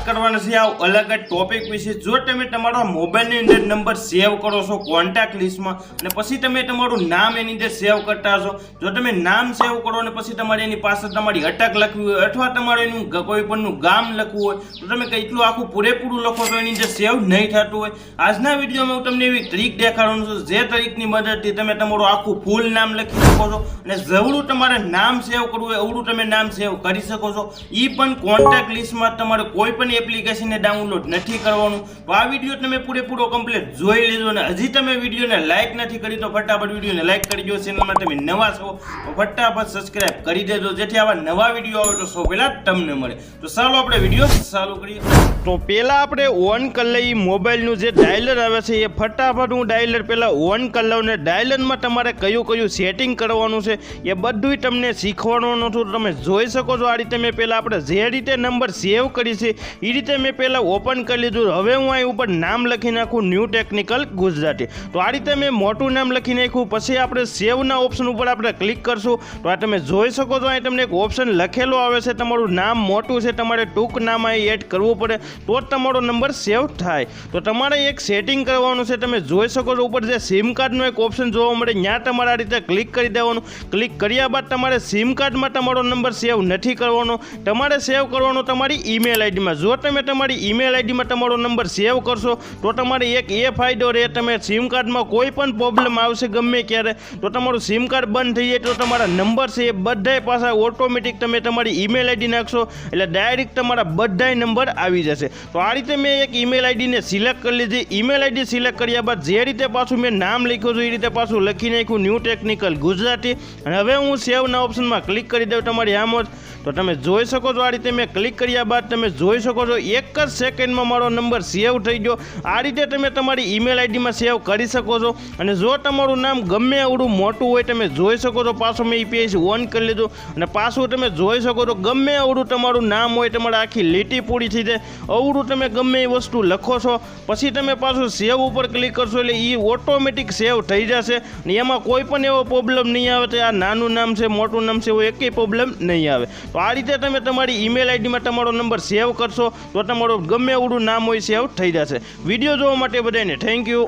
કરવાના છે આ અલગ જ ટોપિક વિશે। જો તમે તમારો મોબાઈલની અંદર નંબર સેવ કરો છો કોન્ટેક્ટ લિસ્ટમાં અને પછી તમે તમારું નામ એની અંદર સેવ કરતા હશો, જો તમે નામ સેવ કરો અને પછી તમારે એની પાછળ તમારી અટક લખવી હોય અથવા તમારે એનું કોઈ પણનું ગામ લખવું હોય તો તમે કેટલું આખું પૂરેપૂરું લખો તો એની અંદર સેવ નહીં થતું હોય। આજના વિડીયોમાં હું તમને એવી ટ્રીક દેખાડવાનું છું જે ટ્રીકની મદદથી તમે તમારું આખું ફૂલ નામ લખી શકો છો અને જેવડું તમારે નામ સેવ કરવું હોય એવડું તમે નામ સેવ કરી શકો છો। એ પણ કોન્ટેક્ટ લિસ્ટમાં તમારે કોઈ પણ એપ્લિકેશનને ડાઉનલોડ નથી કરવાનું। તો આ વિડીયો તમે પૂરેપૂરો કમ્પ્લીટ જોઈ લેજો અને હજી તમે વિડીયોને લાઇક નથી કરી તો ફટાફટ વિડીયોને લાઇક કરી દો। ચેનલમાં તમે નવા છો તો ફટાફટ સબસ્ક્રાઇબ કરી દેજો જેથી આવા નવા વિડીયો આવે તો સૌ પહેલા તમને મળે। તો ચાલો આપણે વિડીયો ચાલુ કરીએ। તો પહેલા આપણે ઓન કરી લઈએ મોબાઈલનું જે ડાયલર આવે છે એ ફટાફટ હું ડાયલર પહેલા ઓન કરી લઉં ને ડાયલરમાં તમારે કયું સેટિંગ કરવાનું છે એ બધુંય તમને શીખવાડવાનું છું। તમે જોઈ શકો છો આ રીતે મેં પહેલાં આપણે જે રીતે નંબર સેવ કરી છે એ રીતે મેં પહેલાં ઓપન કરી લીધું। હવે હું અહીં ઉપર નામ લખી નાખું ન્યૂ ટેકનિકલ ગુજરાતી। તો આ રીતે મેં મોટું નામ લખી નાખ્યું। પછી આપણે સેવના ઓપ્શન ઉપર આપણે ક્લિક કરશું તો આ તમે જોઈ શકો છો અહીં તમને એક ઓપ્શન લખેલો આવે છે તમારું નામ મોટું છે તમારે ટૂંક નામ અહીં એડ કરવું પડે તો જ તમારો નંબર સેવ થાય। તો તમારે એક સેટિંગ કરવાનું છે। તમે જોઈ શકો છો ઉપર જે સિમ કાર્ડનો એક ઓપ્શન જોવા મળે ત્યાં તમારે આ રીતે ક્લિક કરી દેવાનું। ક્લિક કર્યા બાદ તમારે સિમ કાર્ડમાં તમારો નંબર સેવ નથી કરવાનો, તમારે સેવ કરવાનો તમારી ઈમેલ આઈડીમાં। જો તમે તમારી ઈમેલ આઈડીમાં તમારો નંબર સેવ કરશો તો તમારે એક એ ફાયદો રહે, તમે સિમ કાર્ડમાં કોઈ પણ પ્રોબ્લેમ આવશે ગમે ક્યારે તો તમારું સિમ કાર્ડ બંધ થઈ જાય તો તમારા નંબર છે એ બધાય પાછા ઓટોમેટિક તમે તમારી ઈમેલ આઈડી નાખશો એટલે ડાયરેક્ટ તમારા બધાય નંબર આવી જશે। તો આ રીતે મેં એક ઈમેલ આઈડીને સિલેક્ટ કરી લીધી। ઈમેલ આઈડી સિલેક્ટ કર્યા બાદ જે રીતે પાછું મેં નામ લખ્યું હતું એ રીતે પાછું લખી નાખ્યું ન્યૂ ટેકનિકલ ગુજરાતી અને હવે હું સેવના ઓપ્શનમાં ક્લિક કરી દઉં તમારી આમ જ। તો તમે જોઈ શકો છો આ રીતે મેં ક્લિક કર્યા બાદ તમે જોઈ શકો છો એક જ સેકન્ડમાં મારો નંબર સેવ થઈ ગયો। આ રીતે તમે તમારી ઈમેલ આઈડીમાં સેવ કરી શકો છો। અને જો તમારું નામ ગમે એવડું મોટું હોય તમે જોઈ શકો છો પાછું મેં પેજ ઓન કરી લીધું અને પાછું તમે જોઈ શકો છો ગમે એવડું તમારું નામ હોય તમારે આખી લીટી પૂરી થઈ જાય અવડું તમે ગમે એ વસ્તુ લખો છો પછી તમે પાછું સેવ ઉપર ક્લિક કરશો એટલે એ ઓટોમેટિક સેવ થઈ જશે અને એમાં કોઈ પણ એવો પ્રોબ્લેમ નહીં આવે તો આ નાનું નામ છે મોટું નામ છે એવો એકેય પ્રોબ્લેમ નહીં આવે। તો આ રીતે તમે તમારી ઈમેલ આઈડીમાં તમારો નંબર સેવ કરશો તો તમારો ગમે એવડું નામ હોય સેવ થઈ જશે। વિડીયો જોવા માટે બધાને થેન્ક યુ।